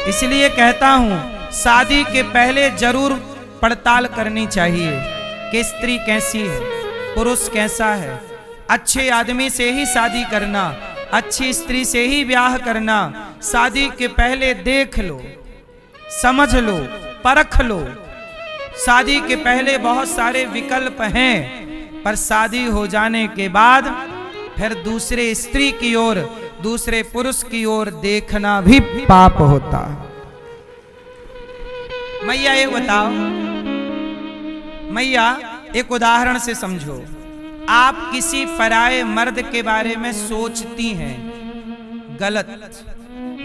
इसलिए कहता हूं शादी के पहले जरूर पड़ताल करनी चाहिए कि स्त्री कैसी है, पुरुष कैसा है। अच्छे आदमी से ही शादी करना, अच्छी स्त्री से ही ब्याह करना। शादी के पहले देख लो, समझ लो, परख लो। शादी के पहले बहुत सारे विकल्प हैं, पर शादी हो जाने के बाद फिर दूसरे स्त्री की ओर, दूसरे पुरुष की ओर देखना भी पाप होता है। मैया ये बताओ, मैया एक उदाहरण से समझो। आप किसी पराये मर्द के बारे में सोचती हैं, गलत।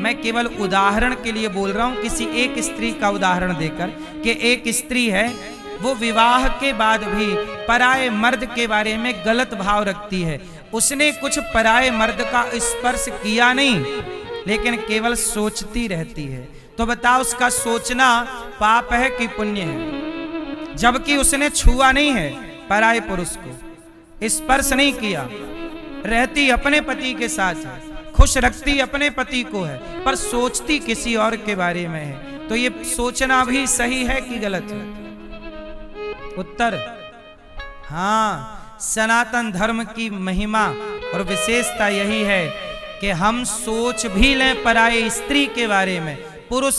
मैं केवल उदाहरण के लिए बोल रहा हूं, किसी एक स्त्री का उदाहरण देकर कि एक स्त्री है, वो विवाह के बाद भी पराये मर्द के बारे में गलत भाव रखती है। उसने कुछ पराये मर्द का स्पर्श किया नहीं, लेकिन केवल सोचती रहती है। तो बताओ उसका सोचना पाप है कि पुण्य है? जबकि उसने छुआ नहीं है पराये पुरुष को, स्पर्श नहीं किया, रहती अपने पति के साथ है, खुश रखती अपने पति को है, पर सोचती किसी और के बारे में है। तो ये सोचना भी सही है कि गलत है? उत्तर हाँ। सनातन धर्म की महिमा और विशेषता यही है कि हम सोच भी लें पराये स्त्री के बारे में। पुरुष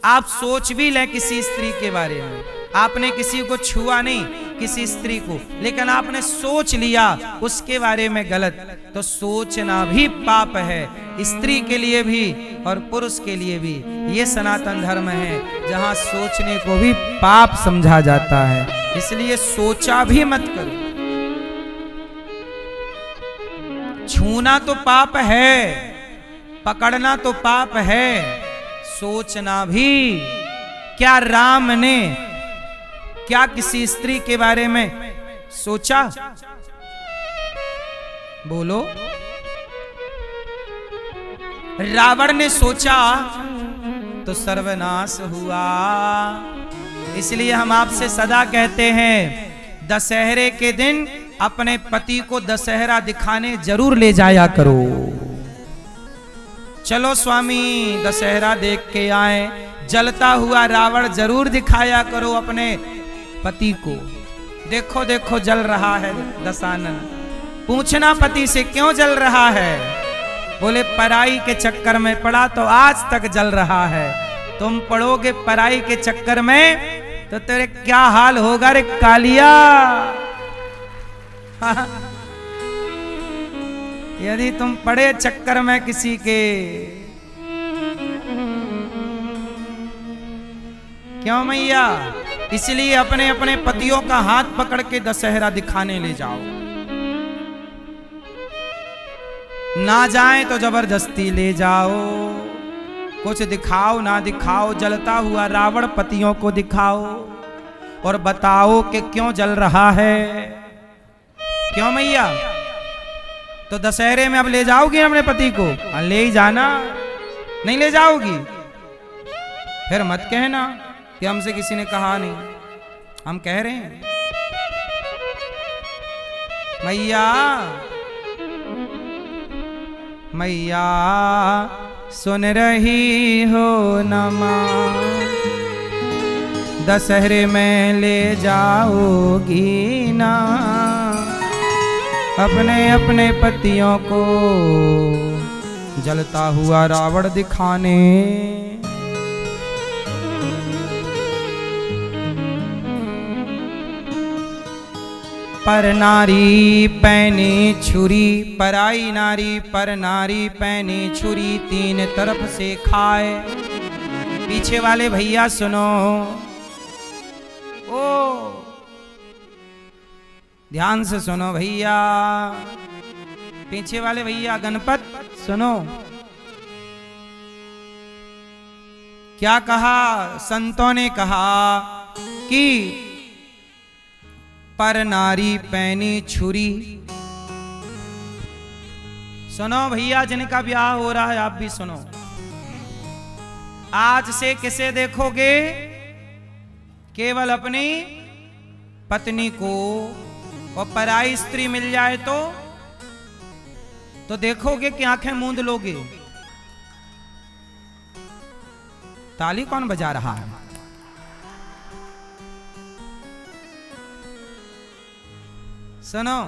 आप सोच भी लें किसी स्त्री के बारे में। आपने किसी को छुआ नहीं, किसी स्त्री को, लेकिन आपने सोच लिया उसके बारे में गलत, तो सोचना भी पाप है, स्त्री के लिए भी और पुरुष के लिए भी। ये सनातन धर्म है जहां सोचने को भी पाप समझा जाता है। इसलिए सोचा भी मत करो। छूना तो पाप है, पकड़ना तो पाप है, सोचना भी। क्या राम ने क्या किसी स्त्री के बारे में सोचा? बोलो। रावण ने सोचा तो सर्वनाश हुआ। इसलिए हम आपसे सदा कहते हैं, दशहरे के दिन अपने पति को दशहरा दिखाने जरूर ले जाया करो। चलो स्वामी दशहरा देख के आए, जलता हुआ रावण जरूर दिखाया करो अपने पति को। देखो देखो जल रहा है दशानन। पूछना पति से क्यों जल रहा है? बोले पराई के चक्कर में पड़ा तो आज तक जल रहा है। तुम पड़ोगे पराई के चक्कर में तो तेरे क्या हाल होगा रे कालिया। यदि तुम पड़े चक्कर में किसी के। क्यों मैया? इसलिए अपने अपने पतियों का हाथ पकड़ के दशहरा दिखाने ले जाओ। ना जाए तो जबरदस्ती ले जाओ। कुछ दिखाओ ना दिखाओ, जलता हुआ रावण पतियों को दिखाओ और बताओ कि क्यों जल रहा है। क्यों मैया? तो दशहरे में अब ले जाओगी अपने पति को? ले ही जाना। नहीं ले जाओगी फिर मत कहना कि हमसे किसी ने कहा नहीं। हम कह रहे हैं मैया, मैया सुन रही हो न मां, दशहरे में ले जाओगी ना अपने अपने पतियों को जलता हुआ रावण दिखाने। पर नारी पैनी छुरी, पराई नारी पर नारी पैनी छुरी, तीन तरफ से खाए। पीछे वाले भैया सुनो, ओ ध्यान से सुनो भैया, पीछे वाले भैया गणपत सुनो। क्या कहा? संतों ने कहा कि पर नारी पैनी छुरी। सुनो भैया, जिनका ब्याह हो रहा है आप भी सुनो। आज से किसे देखोगे? केवल अपनी पत्नी को। और पराई स्त्री मिल जाए तो देखोगे कि आंखें मूंद लोगे। ताली कौन बजा रहा है? सुनो,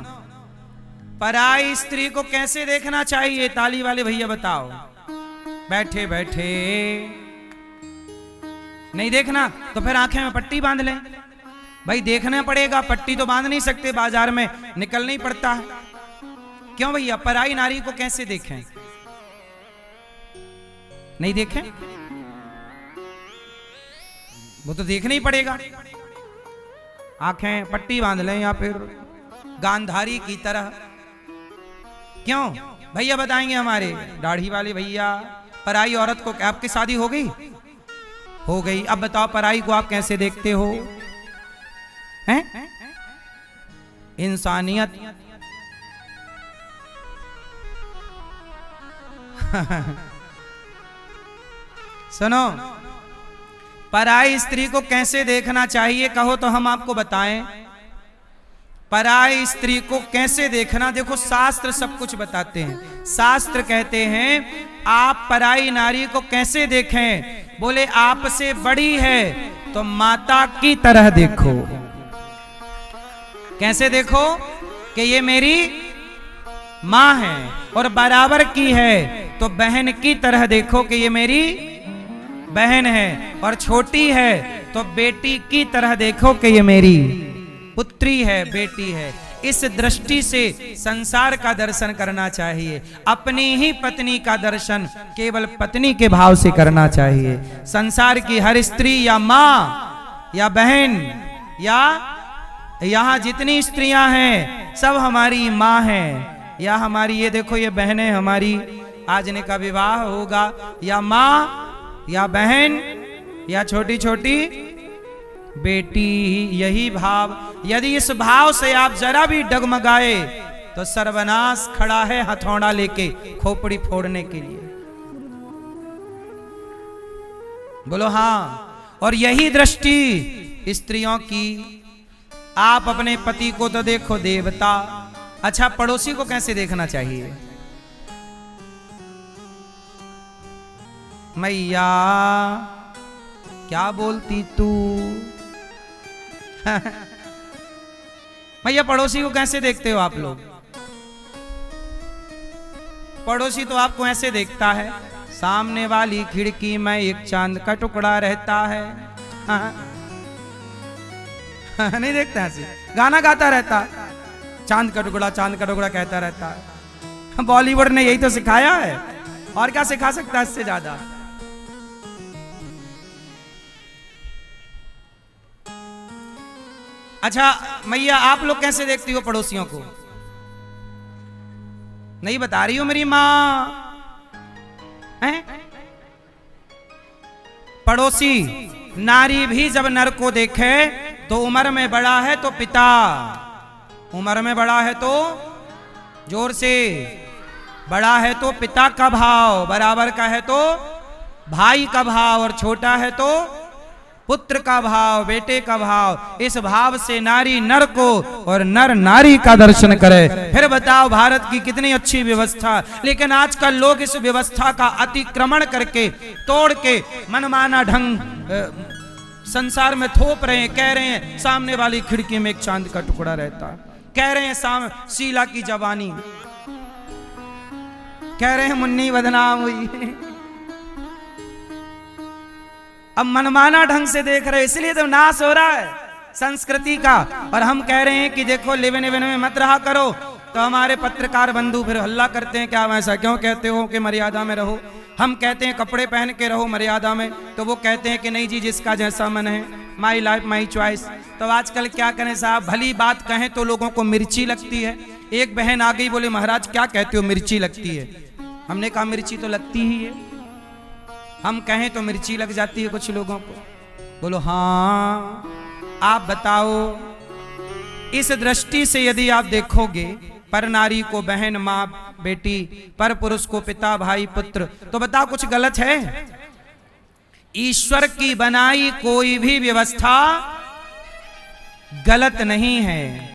पराई स्त्री को कैसे देखना चाहिए? ताली वाले भैया बताओ। बैठे बैठे नहीं देखना तो फिर आंखें में पट्टी बांध लें। भाई देखना पड़ेगा, पट्टी तो बांध नहीं सकते, बाजार में निकलना ही पड़ता है। क्यों भैया? पराई नारी को कैसे देखें? नहीं देखें? वो तो देखना ही पड़ेगा। आंखें पट्टी बांध लें या फिर गांधारी की तरह। क्यों भैया बताएंगे हमारे दाढ़ी वाले भैया? पराई औरत को, आपकी शादी हो गई? हो गई। अब बताओ पराई को आप कैसे देखते हो? हैं? इंसानियत सुनो, पराई स्त्री को कैसे देखना चाहिए कहो तो हम आपको बताएं। पराई स्त्री को कैसे देखना, देखो शास्त्र सब कुछ बताते हैं। शास्त्र कहते हैं आप पराई नारी को कैसे देखें? बोले आपसे बड़ी है तो माता की तरह देखो। कैसे देखो? कि ये मेरी मां है, और बराबर की है तो बहन की तरह देखो कि ये मेरी बहन है, और छोटी है तो बेटी की तरह देखो कि ये मेरी पुत्री है, बेटी है। इस दृष्टि से संसार का दर्शन करना चाहिए। अपनी ही पत्नी का दर्शन केवल पत्नी के भाव से करना चाहिए। संसार की हर स्त्री या माँ या बहन या यहाँ जितनी स्त्रियां हैं सब हमारी माँ हैं, या हमारी ये देखो ये बहनें हमारी, आज इनका विवाह होगा, या माँ या बहन या छोटी छोटी बेटी। यही भाव, यदि इस भाव से आप जरा भी डगमगाए तो सर्वनाश खड़ा है हथौड़ा लेके खोपड़ी फोड़ने के लिए। बोलो हाँ। और यही दृष्टि स्त्रियों की। आप अपने पति को तो देखो देवता। अच्छा, पड़ोसी को कैसे देखना चाहिए? मैया क्या बोलती तू? भैया पड़ोसी को कैसे देखते हो आप लोग? पड़ोसी तो आपको ऐसे देखता है, सामने वाली खिड़की में एक चांद का टुकड़ा रहता है। नहीं देखता ऐसे, गाना गाता रहता है, चांद का टुकड़ा चांद का टुकड़ा कहता रहता है। बॉलीवुड ने यही तो सिखाया है, और क्या सिखा सकता है इससे ज्यादा? अच्छा मैया आप लोग कैसे देखती हो पड़ोसियों को? नहीं बता रही हो मेरी मां हैं? पड़ोसी नारी भी जब नर को देखे तो उम्र में बड़ा है तो पिता, उम्र में बड़ा है तो जोर से, बड़ा है तो पिता का भाव, बराबर का है तो भाई का भाव, और छोटा है तो पुत्र का भाव, बेटे का भाव। इस भाव से नारी नर को और नर नारी का दर्शन करे। फिर बताओ भारत की कितनी अच्छी व्यवस्था, लेकिन आजकल लोग इस व्यवस्था का अतिक्रमण करके, तोड़ के मनमाना ढंग संसार में थोप रहे हैं। कह रहे हैं सामने वाली खिड़की में एक चांद का टुकड़ा रहता है, कह रहे हैं शीला की जवानी, कह रहे हैं मुन्नी बदनाम हुई। अब मनमाना ढंग से देख रहे, इसलिए तो नाश हो रहा है संस्कृति का। और हम कह रहे हैं कि देखो लिविन इवन में मत रहा करो, तो हमारे पत्रकार बंधु फिर हल्ला करते हैं, क्या वैसा क्यों कहते हो कि मर्यादा में रहो? हम कहते हैं कपड़े पहन के रहो मर्यादा में, तो वो कहते हैं कि नहीं जी जिसका जैसा मन है, माई लाइफ माई चॉइस। तो आजकल क्या करें साहब, भली बात कहें तो लोगों को मिर्ची लगती है। एक बहन आ गई, बोले महाराज क्या कहते हो मिर्ची लगती है? हमने कहा मिर्ची तो लगती ही है, हम कहें तो मिर्ची लग जाती है कुछ लोगों को। बोलो हाँ। आप बताओ, इस दृष्टि से यदि आप देखोगे पर नारी को बहन माँ बेटी, पर पुरुष को पिता भाई पुत्र, तो बताओ कुछ गलत है? ईश्वर की बनाई कोई भी व्यवस्था गलत नहीं है।